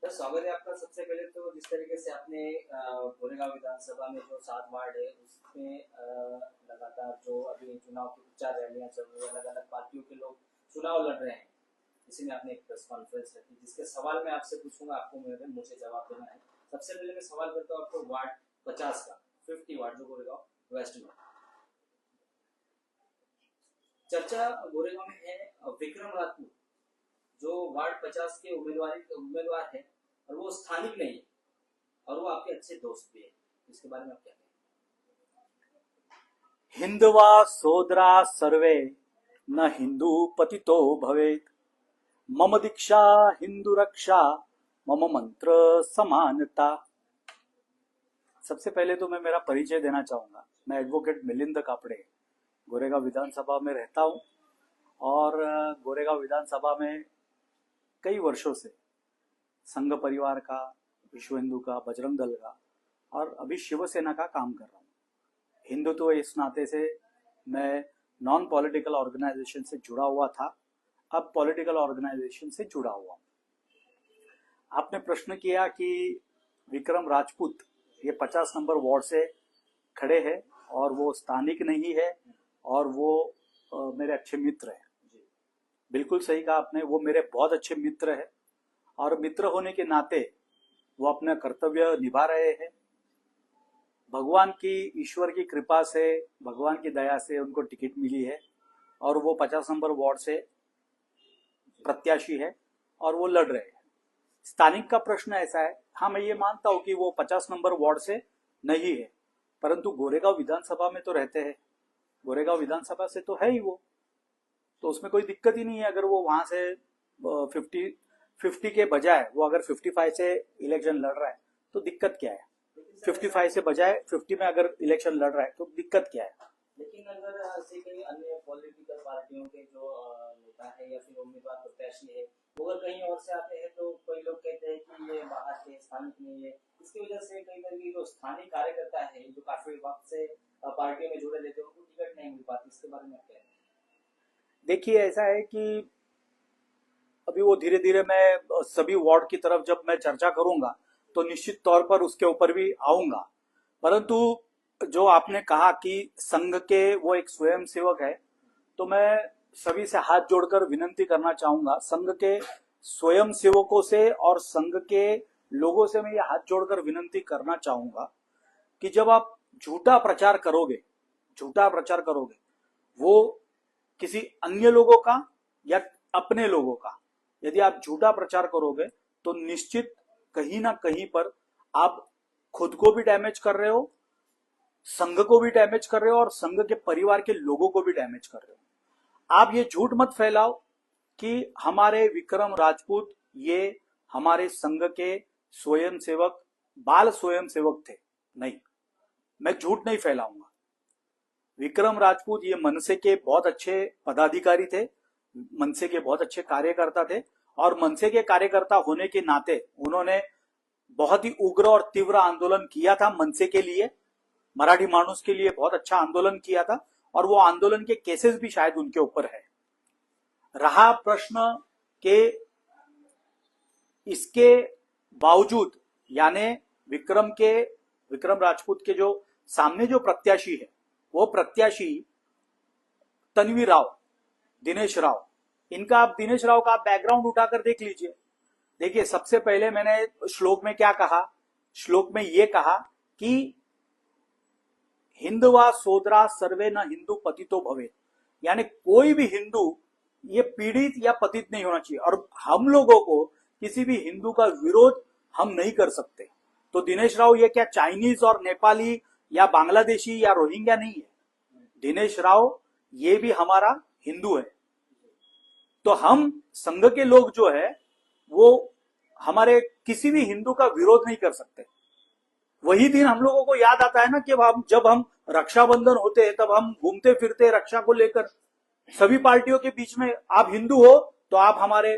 Sir स्वागत है आपका। सबसे पहले तो जिस तरीके से आपने गोरेगांव विधानसभा में जो 7 वार्ड है उसमें लगातार जो अभी चुनाव की प्रचार रैलियां चल रही है, अलग अलग पार्टियों के लोग चुनाव लड़ रहे हैं, इसी में आपने एक प्रेस कॉन्फ्रेंस रखी जिसके सवाल मैं आपसे पूछूंगा, आपको मेरे मुझे जवाब देना है। सबसे पहले मैं सवाल करता हूँ आपको वार्ड 50 का, 50 वार्ड जो गोरेगांव वेस्ट में चर्चा गोरेगांव में है। विक्रम राजपूत जो वार्ड 50 के उम्मीदवार है और वो स्थानिक नहीं है और वो आपके अच्छे दोस्त भी है, इसके बारे में आप क्या कहेंगे? हिंदवा सोदरा सर्वे न हिंदू पतितो भवेत, मम दीक्षा हिंदू रक्षा, मम मंत्र समानता। सबसे पहले तो मैं मेरा परिचय देना चाहूंगा। मैं एडवोकेट मिलिंद कापड़े गोरेगांव विधानसभा में रहता हूं और गोरेगांव विधानसभा में कई वर्षों से संघ परिवार का, विश्व हिंदू का, बजरंग दल का और अभी शिवसेना का काम कर रहा हूँ। हिंदुत्व इस नाते से मैं नॉन पॉलिटिकल ऑर्गेनाइजेशन से जुड़ा हुआ था, अब पॉलिटिकल ऑर्गेनाइजेशन से जुड़ा हुआ हूँ। आपने प्रश्न किया कि विक्रम राजपूत ये 50 नंबर वार्ड से खड़े हैं और वो स्थानिक नहीं है और वो मेरे अच्छे मित्र हैं। बिल्कुल सही कहा आपने, वो मेरे बहुत अच्छे मित्र हैं और मित्र होने के नाते वो अपना कर्तव्य निभा रहे हैं। भगवान की, ईश्वर की कृपा से, भगवान की दया से उनको टिकट मिली है और वो 50 नंबर वार्ड से प्रत्याशी है और वो लड़ रहे हैं। स्थानिक का प्रश्न ऐसा है, हाँ मैं ये मानता हूं कि वो 50 नंबर वार्ड से नहीं है, परंतु गोरेगांव विधानसभा में तो रहते हैं, गोरेगांव विधानसभा से तो है ही वो, तो उसमें कोई दिक्कत ही नहीं है। अगर वो वहां से 50 के बजाय वो अगर 55 से इलेक्शन लड़ रहा है तो दिक्कत क्या है? 55 से बजाय 50 में अगर इलेक्शन लड़ रहा है तो दिक्कत क्या है? लेकिन अगर ऐसे कई अन्य पॉलिटिकल पार्टियों के जो नेता है या फिर उम्मीदवार प्रत्याशी है वो अगर कहीं और से आते हैं तो कोई लोग कहते हैं कि ये बाहर के, स्थानिक नहीं है। इसकी वजह से कई तरह की जो स्थानिक कार्यकर्ता है जो काफी वक्त से पार्टियों में जुड़े रहते हैं उनको टिकट नहीं मिल पाती, इसके बारे में क्या है? देखिए ऐसा है कि अभी वो धीरे धीरे मैं सभी वार्ड की तरफ जब मैं चर्चा करूंगा तो निश्चित तौर पर उसके ऊपर भी आऊंगा। परंतु जो आपने कहा कि संघ के वो एक स्वयं सेवक है, तो मैं सभी से हाथ जोड़कर विनंती करना चाहूंगा, संघ के स्वयं सेवकों से और संघ के लोगों से मैं ये हाथ जोड़कर विनंती करना चाहूंगा कि जब आप झूठा प्रचार करोगे वो किसी अन्य लोगों का या अपने लोगों का, यदि आप झूठा प्रचार करोगे तो निश्चित कहीं ना कहीं पर आप खुद को भी डैमेज कर रहे हो, संघ को भी डैमेज कर रहे हो और संघ के परिवार के लोगों को भी डैमेज कर रहे हो। आप ये झूठ मत फैलाओ कि हमारे विक्रम राजपूत ये हमारे संघ के स्वयंसेवक, बाल स्वयंसेवक थे। नहीं, मैं झूठ नहीं फैलाऊंगा। विक्रम राजपूत ये मनसे के बहुत अच्छे पदाधिकारी थे, मनसे के बहुत अच्छे कार्यकर्ता थे और मनसे के कार्यकर्ता होने के नाते उन्होंने बहुत ही उग्र और तीव्र आंदोलन किया था मनसे के लिए, मराठी मानुस के लिए बहुत अच्छा आंदोलन किया था और वो आंदोलन के केसेस भी शायद उनके ऊपर है। रहा प्रश्न के इसके बावजूद, यानी विक्रम राजपूत के जो सामने जो प्रत्याशी है वो प्रत्याशी तन्वी राव, दिनेश राव, इनका आप दिनेश राव का बैकग्राउंड उठाकर देख लीजिए। देखिए सबसे पहले मैंने श्लोक में क्या कहा, श्लोक में ये कहा कि हिंदवा सोदरा सर्वे न हिंदू पतितो भवेत, यानी कोई भी हिंदू ये पीड़ित या पतित नहीं होना चाहिए और हम लोगों को किसी भी हिंदू का विरोध हम नहीं कर सकते। तो दिनेश राव ये क्या चाइनीज और नेपाली या बांग्लादेशी या रोहिंग्या नहीं है, दिनेश राव ये भी हमारा हिंदू है। तो हम संघ के लोग जो है वो हमारे किसी भी हिंदू का विरोध नहीं कर सकते। वही दिन हम लोगों को याद आता है ना कि जब हम रक्षाबंधन होते हैं तब हम घूमते फिरते रक्षा को लेकर सभी पार्टियों के बीच में, आप हिंदू हो तो आप हमारे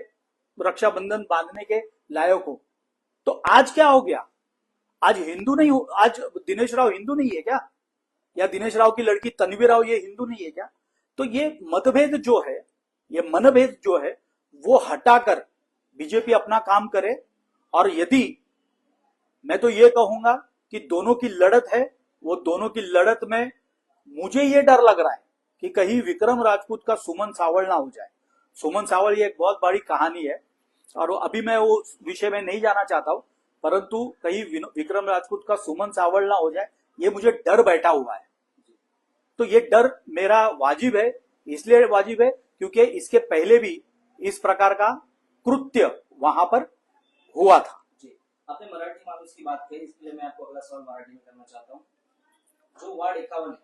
रक्षाबंधन बांधने के लायक हो। तो आज क्या हो गया? आज हिंदू नहीं हो, आज दिनेश राव हिंदू नहीं है क्या? या दिनेश राव की लड़की तन्वी राव ये हिंदू नहीं है क्या? तो ये मतभेद जो है, ये मनभेद जो है वो हटाकर बीजेपी अपना काम करे और यदि मैं तो ये कहूंगा कि दोनों की लड़त है, वो दोनों की लड़त में मुझे ये डर लग रहा है कि कहीं विक्रम राजपूत का सुमन सावल ना हो जाए। सुमन सावल ये एक बहुत बड़ी कहानी है और अभी मैं वो विषय में नहीं जाना चाहता हूं, परंतु कहीं विक्रम राजपूत का सुमन सावल ना हो जाए, ये मुझे डर बैठा हुआ है। तो ये डर मेरा वाजिब है, इसलिए वाजिब है क्योंकि इसके पहले भी इस प्रकार का कृत्य वहां पर हुआ था। जी, आपने मराठी माणूस की बात कही, इसलिए मैं आपको अगला सवाल मराठी में करना चाहता हूँ। जो वार्ड 51 है,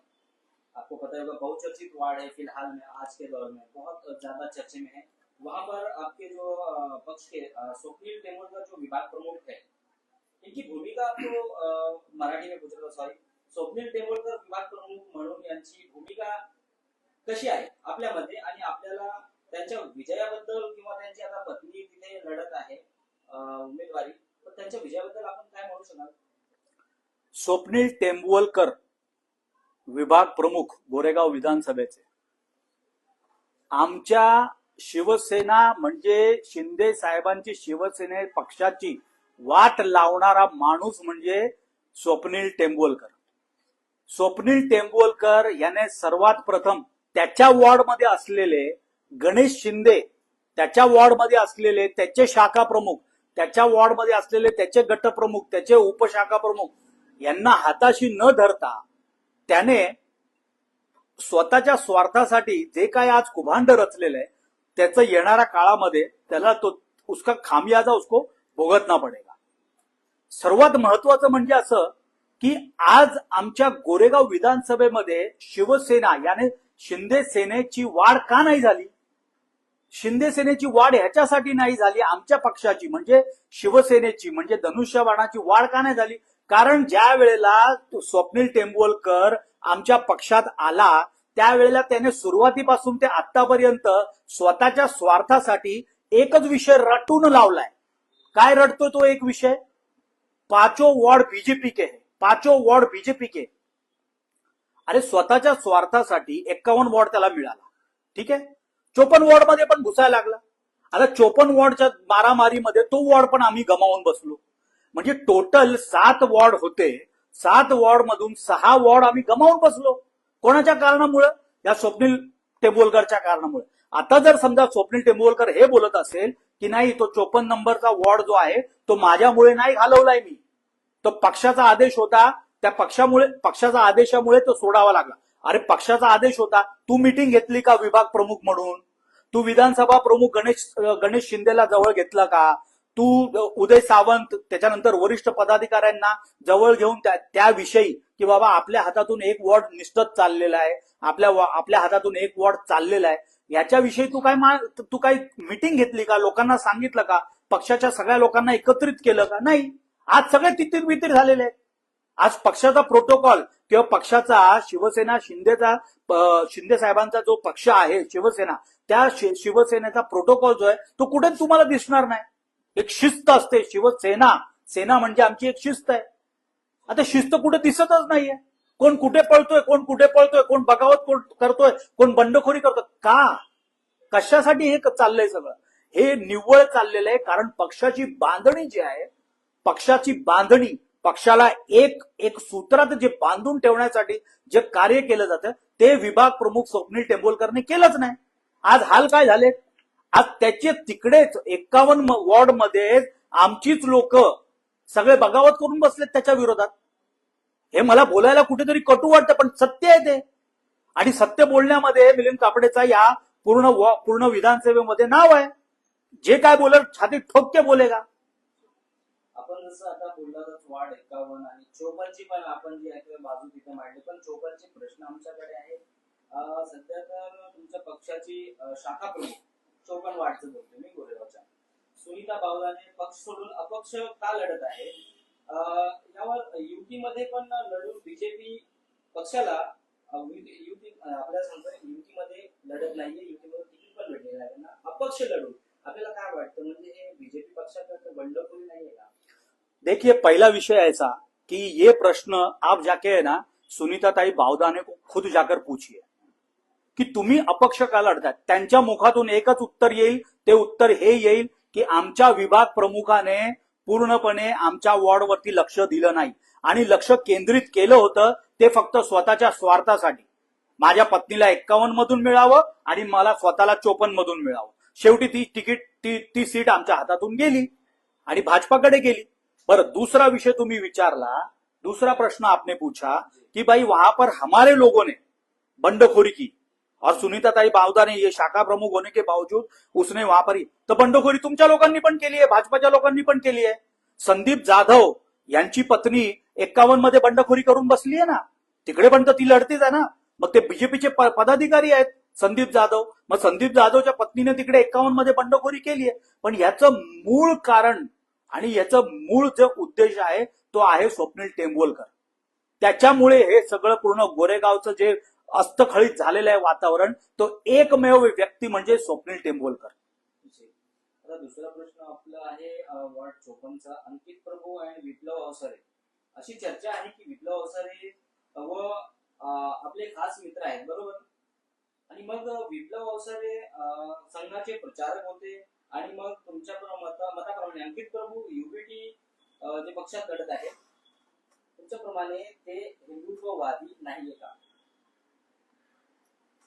आपको पता होगा बहुचर्चित वार्ड है, फिलहाल में आज के दौर में बहुत ज्यादा चर्चे में है। वहां पर आपके जो पक्ष के स्वप्नील टेंभुलकर जो विभाग प्रमुख है, इनकी भूमिका आपको मराठी में पूछलं, सॉरी, स्वप्नील टेंभुलकर विभाग प्रमुख म्हणून यांची भूमिका कशी आहे आपल्यामध्ये, आणि आपल्याला त्यांच्या विजयाबद्दल किंवा त्यांची आता पत्नी तिथे लढत आहे उमेदवारी, तर त्यांच्या विजयाबद्दल आपण काय म्हणू शकाल? स्वप्नील टेंभुलकर विभाग प्रमुख गोरेगाव विधानसभेचे, आमच्या शिवसेना म्हणजे शिंदे साहेबांची शिवसेने पक्षाची वाट लावणारा माणूस म्हणजे स्वप्नील टेंभुलकर. स्वप्नील टेंभुलकर याने सर्वात प्रथम त्याच्या वॉर्डमध्ये असलेले गणेश शिंदे, त्याच्या वॉर्डमध्ये असलेले त्याचे शाखा प्रमुख, त्याच्या वॉर्डमध्ये असलेले त्याचे गटप्रमुख, त्याचे उपशाखा प्रमुख यांना हाताशी न धरता त्याने स्वतःच्या स्वार्थासाठी जे काय आज कुभांड रचलेलं आहे, त्याचं येणाऱ्या काळामध्ये त्याला तो उसका खामियाजा उसको भोगतना पडेगा. सर्वात महत्वाचं म्हणजे असं की आज आमच्या गोरेगाव विधानसभेमध्ये शिवसेना याने शिंदे सेनेची वाढ का नाही झाली? शिंदे सेनेची वाढ ह्याच्यासाठी नाही झाली, आमच्या पक्षाची म्हणजे शिवसेनेची म्हणजे धनुष्यबाणाची वाढ का नाही झाली? कारण ज्या वेळेला स्वप्नील टेंभुलकर आमच्या पक्षात आला, त्यावेळेला त्याने सुरुवातीपासून ते आतापर्यंत स्वतःच्या स्वार्थासाठी एकच विषय रटून लावलाय. काय रटतो तो एक विषय? पाचों वार्ड बीजेपी के है, पाचों वार्ड बीजेपी के. अरे स्वतःच्या स्वार्थासाठी 51 वॉर्ड त्याला मिळाला, ठीक आहे, 54 वॉर्ड मध्ये पण घुसायला लागला. आता 54 वॉर्डच्या मारामारीमध्ये तो वॉर्ड पण आम्ही गमावून बसलो. म्हणजे टोटल 7 वॉर्ड होते, 7 वॉर्ड मधून 6 वॉर्ड आम्ही गमावून बसलो. कोणाच्या कारणामुळे? या स्वप्नील टेंभुलकरच्या कारणामुळे. आता जर समजा स्वप्नील टेंभुलकर हे बोलत असेल की नाही, तो 54 नंबरचा वॉर्ड जो आहे तो माझ्यामुळे नाही घालवलाय मी, तो पक्षाचा आदेश होता, त्या पक्षाचा आदेशामुळे तो सोडावा लागला. अरे पक्षाचा आदेश होता, तू मीटिंग घेतली का विभाग प्रमुख म्हणून? तू विधानसभा प्रमुख गणेश शिंदेला जवळ घेतला का? तू उदय सावंत त्याच्यानंतर वरिष्ठ पदाधिकाऱ्यांना जवळ घेऊन त्याविषयी की बाबा आपल्या हातातून एक वॉर्ड निष्ठत चाललेला आहे, आपल्या हातातून एक वॉर्ड चाललेला आहे, याच्याविषयी तू काय मीटिंग घेतली का? लोकांना सांगितलं का? पक्षाच्या सगळ्या लोकांना एकत्रित केलं का? नाही. आज सगळे तितीर बितीर झालेले आहेत. आज पक्षाचा प्रोटोकॉल किंवा पक्षाचा शिवसेना शिंदे साहेबांचा जो पक्ष आहे शिवसेना, त्या शिवसेनेचा प्रोटोकॉल जो आहे तो कुठे तुम्हाला दिसणार नाही. एक शिस्त असते, सेना म्हणजे आमची एक शिस्त आहे. आता शिस्त कुठे दिसतच नाहीये. कोण कुठे पळतोय, कोण बगावत करतोय, कोण बंडखोरी करतोय. का? कशासाठी हे चाललंय सगळं? हे निव्वळ चाललेलं आहे कारण पक्षाची बांधणी जी आहे, पक्षाला एक सूत्रात जे बांधून ठेवण्यासाठी जे कार्य केलं जातं ते विभाग प्रमुख स्वप्नील टेंभुलकरने केलंच नाही. आज हाल काय झाले? आज त्याचे तिकडेच 51 वॉर्ड मध्ये आमचीच लोक सगळे बगावत करून बसलेत त्याच्या विरोधात. हे मला बोलायला कुठेतरी कटू वाटतं, पण सत्य आहे ते. आणि सत्य बोलण्यामध्ये मिलिंद कापडेचा या पूर्ण विधानसभेमध्ये नाव आहे. जे काय बोलेल छाती ठोक के बोलेगा. आपण जसं आता बोललाच वार्ड 51 आणि 54 ची पण आपण जी आहे बाजू तिथे मांडली, पण 54 चे प्रश्न आमच्याकडे आहेत. सध्या तर तुमच्या पक्षाची शाखा प्रमुख 54 वार्डचं बोलतो मी, गोरेगावच्या सुनीता बावलाने पक्ष सोडून अपक्ष का लढत आहे, यावर युतीमध्ये पण लढून बीजेपी पक्षाला आपल्या सांगतो युतीमध्ये लढत नाहीये, युतीमध्ये तिकीट पण भेटलेलं आहे ना, अपक्ष लढून आपल्याला काय वाटतं? म्हणजे हे बीजेपी पक्षाकडे बंडखोरी नाहीये का? देखिए, पहला विषय ऐसा कि ये प्रश्न आप जाके है ना सुनीता ताई बावदाने को खुद जाकर पूछिए की तुम्ही अपक्ष का लढताय. त्यांच्या मुखातून एकच उत्तर येईल, ते उत्तर हे येईल की आमच्या विभाग प्रमुखाने पूर्णपणे आमच्या वॉर्डवरती लक्ष दिलं नाही आणि लक्ष केंद्रित केलं होतं ते फक्त स्वतःच्या स्वार्थासाठी. माझ्या पत्नीला 51 मधून मिळावं आणि मला स्वतःला 54 मधून मिळावं. शेवटी ती तिकीट ती सीट आमच्या हातातून गेली आणि भाजपाकडे गेली. बरं, दूसरा विषय तुम्ही विचारला, दूसरा प्रश्न आपने पूछा कि भाई वहां पर हमारे लोगों ने बंडखोरी की और सुनीता ताई बावदा ने ये शाखा प्रमुख होने के बावजूद उसने वहां पर तो बंडखोरी तुमच्या लोकांनी पण केली आहे, भाजपाच्या लोकांनी पण केली आहे. संदीप जाधव यांची पत्नी 51 मध्ये बंडखोरी करून बसली आहे ना, तिकडे पण तर ती लढतीच आहे ना. मग ते बीजेपीचे पदाधिकारी आहेत संदीप जाधव. मग संदीप जाधवच्या पत्नीने तिकडे 51 मध्ये बंडखोरी केली आहे. पण याचं मूळ कारण आणि याचं मूळ जो उद्देश आहे तो आहे स्वप्नील टेंभुलकर. त्याच्यामुळे हे सगळं पूर्ण गोरेगावचं जे अस्तखळीत झालेलं आहे वातावरण, तो एकमेव व्यक्ती म्हणजे स्वप्नील टेंभुलकर. आता दुसरा प्रश्न आपला आहे वॉर्ड 54चा. अंकित प्रभू आणि विप्लव अवसरे अशी चर्चा आहे की विप्लव अवसरे व आपले खास मित्र आहेत, बरोबर. आणि मग विप्लव अवसरे संघाचे प्रचारक होते आणि मग तुमच्या मताप्रमाणे अंकित प्रभू युबीटी जे पक्षात लढत आहे तुमच्याप्रमाणे ते हिंदुत्ववादी नाहीये का?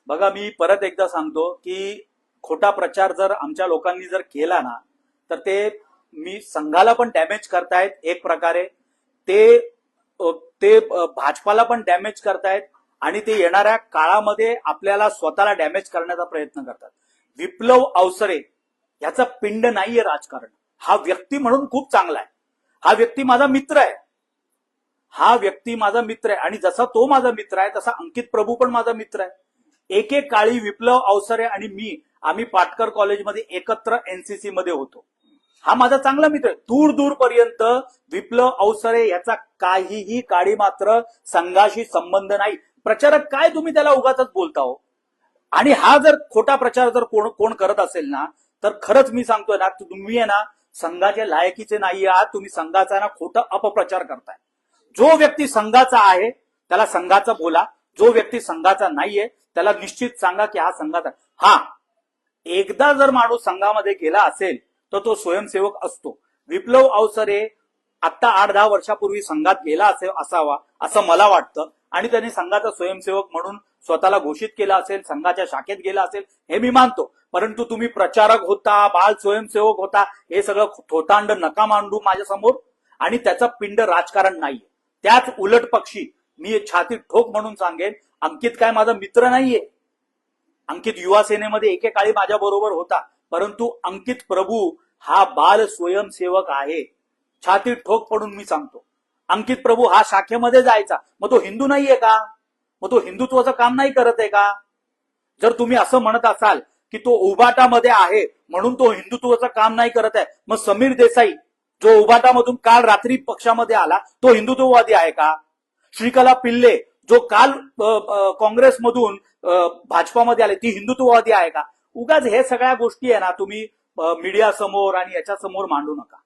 बघा, मी परत एकदा सांगतो की खोटा प्रचार जर आमच्या लोकांनी जर केला ना तर ते संघाला पण डॅमेज करतायत एक प्रकारे, ते भाजपाला पण डॅमेज करतायत आणि ते येणाऱ्या काळामध्ये आपल्याला स्वतःला डॅमेज करण्याचा प्रयत्न करतात. विप्लव अवसरे याचा पिंड नाहीये राजकारण. हा व्यक्ती म्हणून खूप चांगला आहे. हा व्यक्ती माझा मित्र आहे. हा व्यक्ती माझा मित्र आहे आणि जसा तो माझा मित्र आहे तसा अंकित प्रभू पण माझा मित्र आहे. एकेकाळी विप्लव अवसरे आणि आम्ही पाटकर कॉलेजमध्ये एकत्र एनसीसी मध्ये होतो. हा माझा चांगला मित्र आहे. दूर दूरपर्यंत विप्लव अवसरे याचा काहीही काळी मात्र संघाशी संबंध नाही. प्रचारक काय तुम्ही त्याला उगाचच बोलता हो. आणि हा जर खोटा प्रचार जर कोण करत असेल ना तर खरंच मी सांगतोय ना, तुम्ही आहे ना संघाच्या लायकीचे नाही आहात. तुम्ही संघाचा ना खोटा अपप्रचार करताय. जो व्यक्ती संघाचा आहे त्याला संघाचा बोला, जो व्यक्ती संघाचा नाहीये त्याला निश्चित सांगा की हा संघाचा. हा एकदा जर माणूस संघामध्ये गेला असेल तर तो स्वयंसेवक असतो. विप्लव अवसरे आता 8-10 वर्षापूर्वी संघात गेला असावा असं मला वाटतं आणि त्याने संघाचा स्वयंसेवक म्हणून स्वतःला घोषित केला असेल, संघाच्या शाखेत गेला असेल हे मी मानतो. परंतु तुम्ही प्रचारक होता, बाल स्वयंसेवक होता, हे सगळं थोतांड नका मांडू माझ्या समोर. आणि त्याचा पिंड राजकारण नाहीये. त्याच उलट पक्षी मी छाती ठोक म्हणून सांगेन, अंकित काय माझा मित्र नाहीये. अंकित युवा सेनेमध्ये एकेकाळी माझ्या बरोबर होता, परंतु अंकित प्रभू हा बाल स्वयंसेवक आहे. छाती ठोक पडून मी सांगतो, अंकित प्रभू हा शाखेमध्ये जायचा. मग तो हिंदू नाहीये का? मग तो हिंदुत्वाचं काम नाही करत आहे का? जर तुम्ही असं म्हणत असाल की तो उबाटामध्ये आहे म्हणून तो हिंदुत्वाचं काम नाही करत आहे, मग समीर देसाई जो उबाटामधून काल रात्री पक्षामध्ये आला तो हिंदुत्ववादी आहे का? श्रीकला पिल्ले जो काल काँग्रेसमधून भाजपामध्ये आले ती हिंदुत्ववादी आहे का? उगाच हे सगळ्या गोष्टी आहे ना तुम्ही मीडिया समोर आणि याच्या समोर मांडू नका.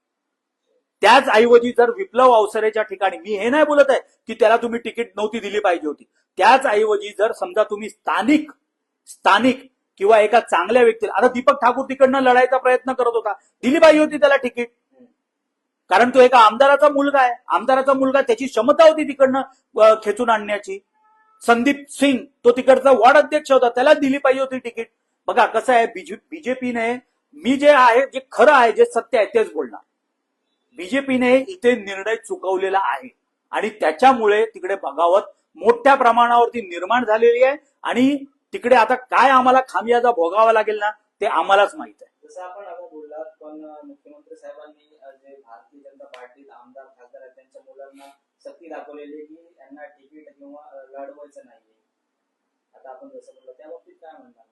त्याच ऐवजी जर विप्लव अवसरेच्या ठिकाणी, मी हे नाही बोलत आहे की त्याला तुम्ही तिकीट नव्हती दिली पाहिजे होती, त्याच ऐवजी जर समजा तुम्ही स्थानिक किंवा एका चांगल्या व्यक्तीला, आता दीपक ठाकूर तिकडनं लढायचा प्रयत्न करत होता, दिली पाहिजे होती त्याला तिकीट. कारण तो एका आमदाराचा मुलगा आहे. आमदाराचा मुलगा, त्याची क्षमता होती तिकडनं खेचून आणण्याची. संदीप सिंग तो तिकडचा वॉर्ड अध्यक्ष होता, त्याला दिली पाहिजे होती तिकीट. बघा कसं आहे, बीजेपीने, मी जे आहे जे खरं आहे जे सत्य आहे तेच बोलणार. बीजेपीने इथे निर्णय चुकवलेला आहे आणि त्याच्यामुळे तिकडे बगावत मोठ्या प्रमाणावरती निर्माण झालेली आहे आणि तिकडे आता काय आम्हाला खामियाजा भोगावा लागेल ना ते आम्हालाच माहित आहे. जसं आपण आता बोललात, पण मुख्यमंत्री साहेबांनी जे भारतीय जनता पार्टीत आमदार खासदार आहेत त्यांच्या मुलांना सक्ती दाखवलेली की यांना तिकीट किंवा लढवायचं नाहीये. आता आपण जसं बोललो त्या बाबतीत काय म्हणणार?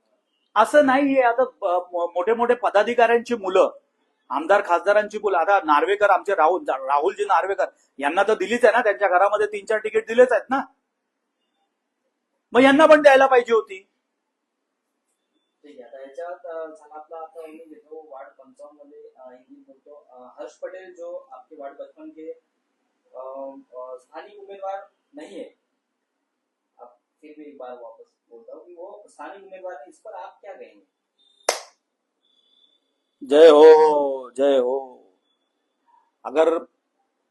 असं नाहीये. आता मोठे मोठे पदाधिकाऱ्यांची मुलं, आमदार खासदारांची मुलं, आता नार्वेकर, आमचे राहुलजी नार्वेकर यांना तर दिलीच आहे ना, त्यांच्या घरामध्ये 3-4 तिकीट दिलेच आहेत ना, मग यांना पण द्यायला पाहिजे होती. ठीक आहे. आता याच्यात आपला आता घेतो वार्ड 55 मध्ये हिंदी बोलतो हर्ष पटेल जो आपके वार्ड 55 के स्थानिक उम्मीदवार नहीं है. अब फिर भी एक बार वापस बोलता हूँ कि वो स्थानिक उम्मीदवार है, इस पर आप क्या कहेंगे? जय हो, जय हो. अगर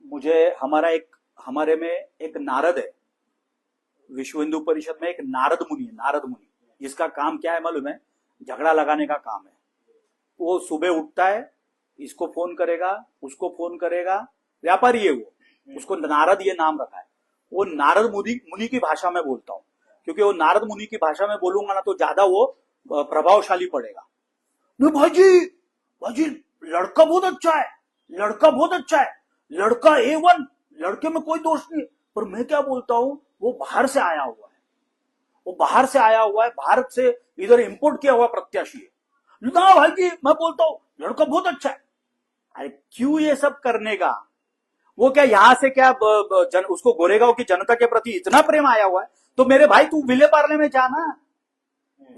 मुझे हमारे में एक नारद है, विश्व हिंदू परिषद में एक नारद मुनि है, नारद मुनि, जिसका काम क्या है मालूम है? झगड़ा लगाने का काम है। वो सुबह उठता है, इसको फोन करेगा, उसको फोन करेगा, व्यापारी है वो, उसको नारद ये नाम रखा है। वो नारद मुनि मुनि की भाषा में बोलता हूँ, क्योंकि वो नारद मुनि की भाषा में बोलूंगा ना तो ज्यादा वो प्रभावशाली पड़ेगा। नहीं भाजी लड़का बहुत अच्छा है, लड़का बहुत अच्छा है, लड़का A1, लड़के में कोई दोष नहीं। पर मैं क्या बोलता हूँ, वो बाहर से आया हुआ है, वो बाहर से आया हुआ है, भारत से इधर इंपोर्ट किया हुआ प्रत्याशी है। ना भाई जी, मैं बोलता हूँ लड़का बहुत अच्छा है। अरे क्यों ये सब करने का? वो क्या यहां से क्या उसको गोरेगांव की जनता के प्रति इतना प्रेम आया हुआ है, तो मेरे भाई तू विले पार्ले में जाना,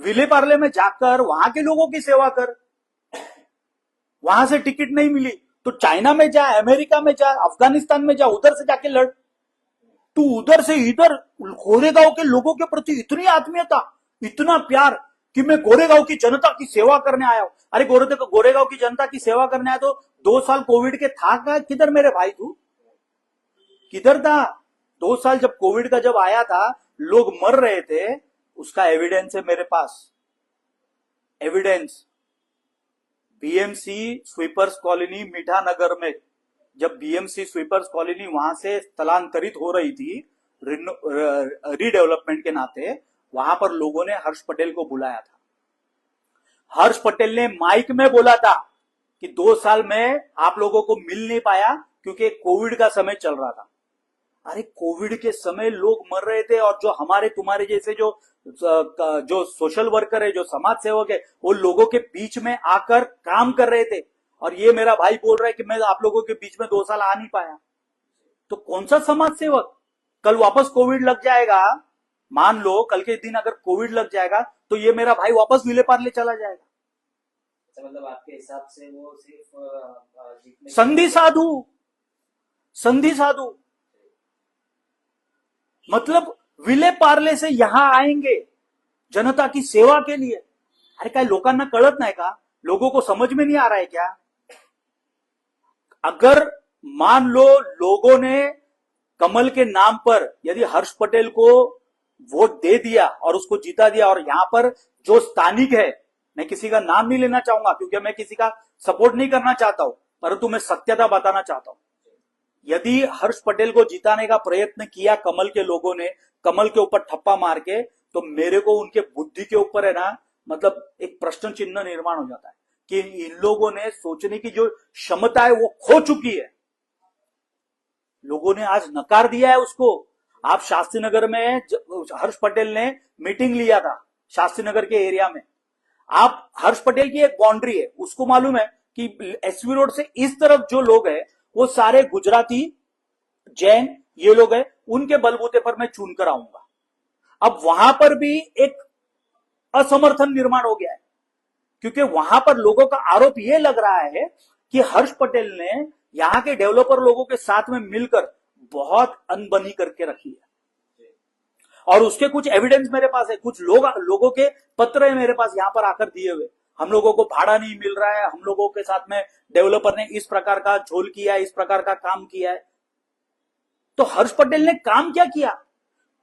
विले पार्ले में जाकर वहां के लोगों की सेवा कर। वहां से टिकट नहीं मिली तो चाइना में जा, अमेरिका में जा, अफगानिस्तान में जा, उधर से जाके लड़। तू उधर से इधर गोरेगांव के लोगों के प्रति इतनी आत्मीयता, इतना प्यार कि मैं गोरेगांव की जनता की सेवा करने आया हूं। अरे गोरेगांव की जनता की सेवा करने आया तो 2 साल कोविड के था किधर मेरे भाई? तू किधर था? 2 साल जब कोविड का जब आया था, लोग मर रहे थे, उसका एविडेंस है मेरे पास, एविडेंस। बीएमसी स्वीपर्स कॉलोनी मीठानगर में, जब बीएमसी स्वीपर्स कॉलोनी वहां से स्थलांतरित हो रही थी रीडेवलपमेंट के नाते, वहां पर लोगों ने हर्ष पटेल को बुलाया था। हर्ष पटेल ने माइक में बोला था कि 2 साल में आप लोगों को मिल नहीं पाया क्योंकि कोविड का समय चल रहा था। अरे कोविड के समय लोग मर रहे थे, और जो हमारे तुम्हारे जैसे जो सोशल वर्कर है, जो समाज सेवक है, वो लोगों के बीच में आकर काम कर रहे थे। और ये मेरा भाई बोल रहा है कि मैं आप लोगों के बीच में 2 साल आ नहीं पाया। तो कौन सा समाज सेवक? कल वापस कोविड लग जाएगा, मान लो कल के दिन अगर कोविड लग जाएगा तो ये मेरा भाई वापस विले पार्ले चला जाएगा। मतलब आपके हिसाब से वो सिर्फ जीतने संधि साधु, संधि साधु मतलब विले पार्ले से यहां आएंगे जनता की सेवा के लिए। अरे काय लोकांना कळत नाही का? लोगों को समझ में नहीं आ रहा है क्या? अगर मान लो लोगों ने कमल के नाम पर यदि हर्ष पटेल को वोट दे दिया और उसको जीता दिया, और यहां पर जो स्थानिक है, मैं किसी का नाम नहीं लेना चाहूंगा क्योंकि मैं किसी का सपोर्ट नहीं करना चाहता हूं, परंतु मैं सत्यता बताना चाहता हूं। यदि हर्ष पटेल को जिताने का प्रयत्न किया कमल के लोगों ने, कमल के ऊपर ठप्पा मार के, तो मेरे को उनके बुद्धि के ऊपर है ना, मतलब एक प्रश्न चिन्ह निर्माण हो जाता है कि इन लोगों ने सोचने की जो क्षमता है वो खो चुकी है। लोगों ने आज नकार दिया है उसको। आप शास्त्री नगर में हर्ष पटेल ने मीटिंग लिया था, शास्त्री नगर के एरिया में। आप हर्ष पटेल की एक बाउंड्री है, उसको मालूम है कि एसवी रोड से इस तरफ जो लोग हैं वो सारे गुजराती, जैन, ये लोग हैं, उनके बलबूते पर मैं चुन कर आऊंगा। अब वहां पर भी एक असमर्थन निर्माण हो गया है, क्योंकि वहां पर लोगों का आरोप यह लग रहा है कि हर्ष पटेल ने यहां के डेवलपर लोगों के साथ में मिलकर बहुत अनबनी करके रखी है। और उसके कुछ एविडेंस मेरे पास है, कुछ लोगों के पत्र है मेरे पास यहां पर आकर दिए हुए। हम लोगों को भाड़ा नहीं मिल रहा है, हम लोगों के साथ में डेवलपर ने इस प्रकार का झोल किया है, इस प्रकार का काम किया है। तो हर्ष पटेल ने काम क्या किया?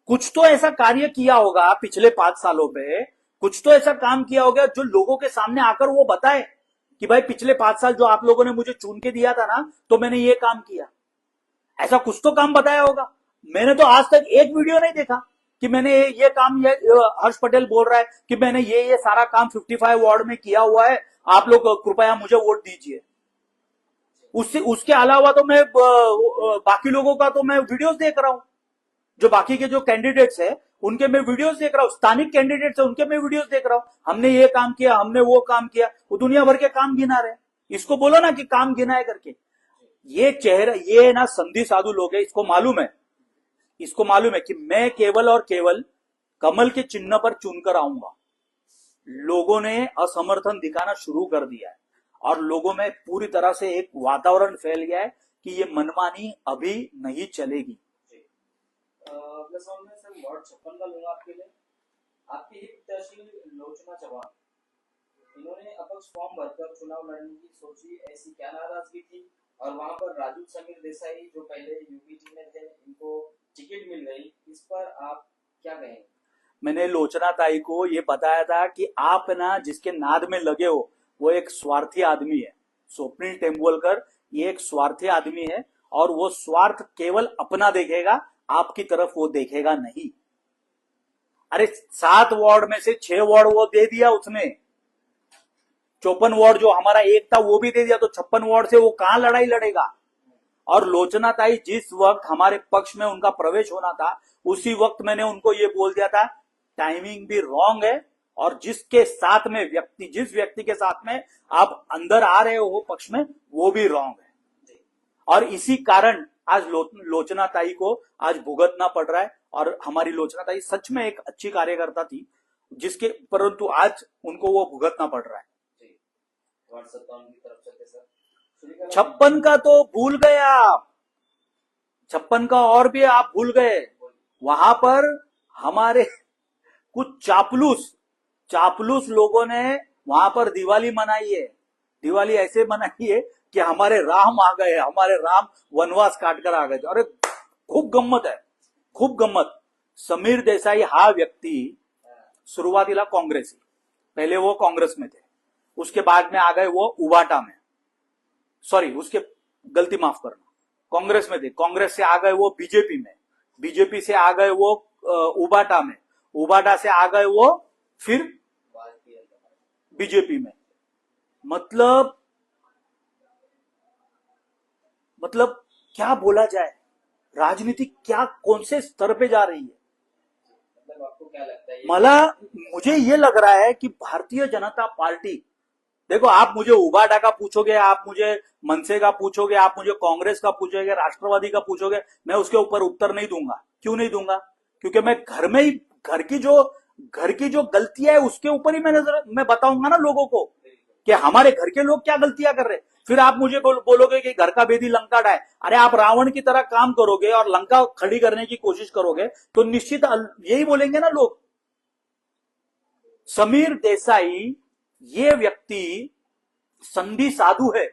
कुछ तो ऐसा कार्य किया होगा पिछले 5 सालों में, कुछ तो ऐसा काम किया होगा जो लोगों के सामने आकर वो बताए कि भाई पिछले 5 साल जो आप लोगों ने मुझे चुन के दिया था ना, तो मैंने ये काम किया। ऐसा कुछ तो काम बताया होगा। मैंने तो आज तक एक वीडियो नहीं देखा कि मैंने ये काम, ये हर्ष पटेल बोल रहा है कि मैंने ये सारा काम 55 वार्ड में किया हुआ है, आप लोग कृपया मुझे वोट दीजिए। उसके अलावा तो मैं बाकी लोगों का तो मैं वीडियोस देख रहा हूं, जो बाकी के जो कैंडिडेट्स है उनके मैं वीडियोस देख रहा हूं, स्थानिक कैंडिडेट्स है उनके मैं वीडियोस देख रहा हूं। हमने ये काम किया, हमने वो काम किया, वो दुनिया भर के काम गिना रहे। इसको बोलो ना कि काम गिना है करके। ये चेहरा, ये ना संधि साधु लोग है, इसको मालूम है, इसको मालूम है कि मैं केवल और केवल कमल के चिन्ह पर चुनकर आऊंगा। लोगों ने असमर्थन दिखाना शुरू कर दिया है और लोगों में पूरी तरह से एक वातावरण फैल गया है कि ये मनमानी अभी नहीं चलेगी। प्लस वन में सर वार्ड 56 का लूंगा आपके लिए। आपकी ही तहसील लोचना चौहान, इन्होंने अपक्ष फॉर्म भरकर चुनाव लड़ने की सोची, ऐसी क्या नाराजगी थी और वहां पर राजू समीर देसाई जो पहले यूपीटी में थे, इनको टिकट मिल गई, इस पर आप क्या कहेंगे? मैंने लोचना ताई को ये बताया था कि आप ना जिसके नाद में लगे हो वो एक स्वार्थी आदमी है। स्वप्निल टेम्बुलकर ये एक स्वार्थी आदमी है और वो स्वार्थ केवल अपना देखेगा, आपकी तरफ वो देखेगा नहीं। अरे 7 वार्ड में से 6 वार्ड वो दे दिया उसने, 54 वार्ड जो हमारा एक था वो भी दे दिया, तो 56 वार्ड से वो कहां लड़ाई लड़ेगा। और लोचना ताई जिस वक्त हमारे पक्ष में उनका प्रवेश होना था उसी वक्त मैंने उनको ये बोल दिया था, टाइमिंग भी रॉन्ग है और जिसके साथ में जिस व्यक्ति के साथ में आप अंदर आ रहे हो पक्ष में वो भी रॉन्ग है। और इसी कारण आज लोचना ताई को आज भुगतना पड़ रहा है। और हमारी लोचना ताई सच में एक अच्छी कार्यकर्ता थी जिसके, परंतु आज उनको वो भुगतना पड़ रहा है। वार्ड 57 की तरफ से सर 56 का तो भूल गए आप, 56 का और भी आप भूल गए। वहां पर हमारे कुछ चापलूस लोगों ने वहां पर दिवाली मनाई है। दिवाली ऐसे मनाई है कि हमारे राम आ गए, हमारे राम वनवास काटकर आ गए। अरे खूप गंमत है, खूप गंमत। समीर देसाई हा व्यक्ती सुरुवातीला काँग्रेसी, पहले वो कांग्रेस में थे, उसके बाद में आ गए वो उबाटा में, सॉरी उसके गलती माफ करना, कांग्रेस में थे, कांग्रेस से आ गए वो बीजेपी में, बीजेपी से आ गए वो उबाटा में, उबाटा से आ गए वो फिर बीजेपी में। मतलब क्या बोला जाए, राजनीति क्या कौन से स्तर पे जा रही है। मतलब आपको क्या लगता है? मुझे ये लग रहा है कि भारतीय जनता पार्टी, देखो आप मुझे उबाटा का पूछोगे, आप मुझे मनसे का पूछोगे, आप मुझे कांग्रेस का पूछोगे, राष्ट्रवादी का पूछोगे, मैं उसके ऊपर उत्तर नहीं दूंगा। क्यों नहीं दूंगा? क्योंकि मैं घर की जो गलतियां है उसके ऊपर ही मैं बताऊंगा ना लोगों को कि हमारे घर के लोग क्या गलतियां कर रहे हैं। फिर आप मुझे बोलोगे कि घर का बेदी लंका ढाए। अरे आप रावण की तरह काम करोगे और लंका खड़ी करने की कोशिश करोगे तो निश्चित यही बोलेंगे ना लोग। समीर देसाई ये व्यक्ति संधि साधु है।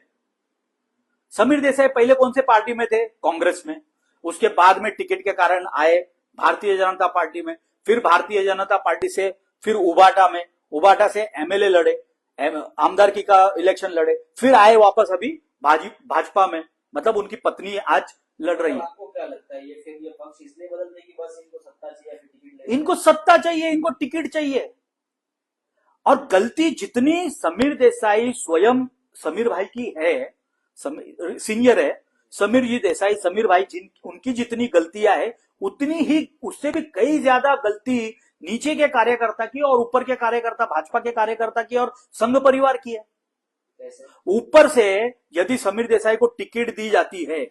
समीर देसाई पहले कौन से पार्टी में थे? कांग्रेस में। उसके बाद में टिकट के कारण आए भारतीय जनता पार्टी में, फिर भारतीय जनता पार्टी से फिर उबाटा से एमएलए लड़े, आमदारकी का इलेक्शन लड़े, फिर आए वापस अभी भाजपा में। मतलब उनकी पत्नी आज लड़ रही है। आपको क्या लगता है ये फिर ये पक्ष इसलिए बदलने की, बस इनको सत्ता चाहिए, फिर टिकट इनको सत्ता चाहिए, इनको टिकट चाहिए। और गलती जितनी समीर देसाई स्वयं समीर भाई की है, सीनियर है समीर जी देसाई, समीर भाई उनकी जितनी गलतियां है उतनी ही उससे भी कई ज्यादा गलती नीचे के कार्यकर्ता की और ऊपर के कार्यकर्ता भाजपा के कार्यकर्ता की और संघ परिवार की है। ऊपर से यदि समीर देसाई को टिकट दी जाती है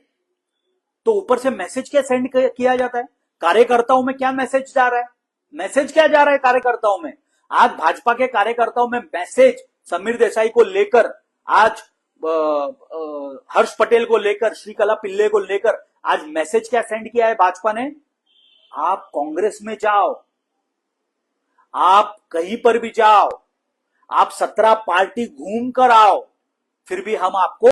तो ऊपर से मैसेज क्या सेंड किया जाता है? कार्यकर्ताओं में क्या मैसेज जा रहा है? मैसेज क्या जा रहा है कार्यकर्ताओं में? आज भाजपा के कार्यकर्ताओं में मैसेज समीर देसाई को लेकर, आज हर्ष पटेल को लेकर, श्रीकला पिल्ले को लेकर आज मैसेज क्या सेंड किया है भाजपा ने? आप कांग्रेस में जाओ, आप कहीं पर भी जाओ, आप 17 पार्टी घूम कर आओ, फिर भी हम आपको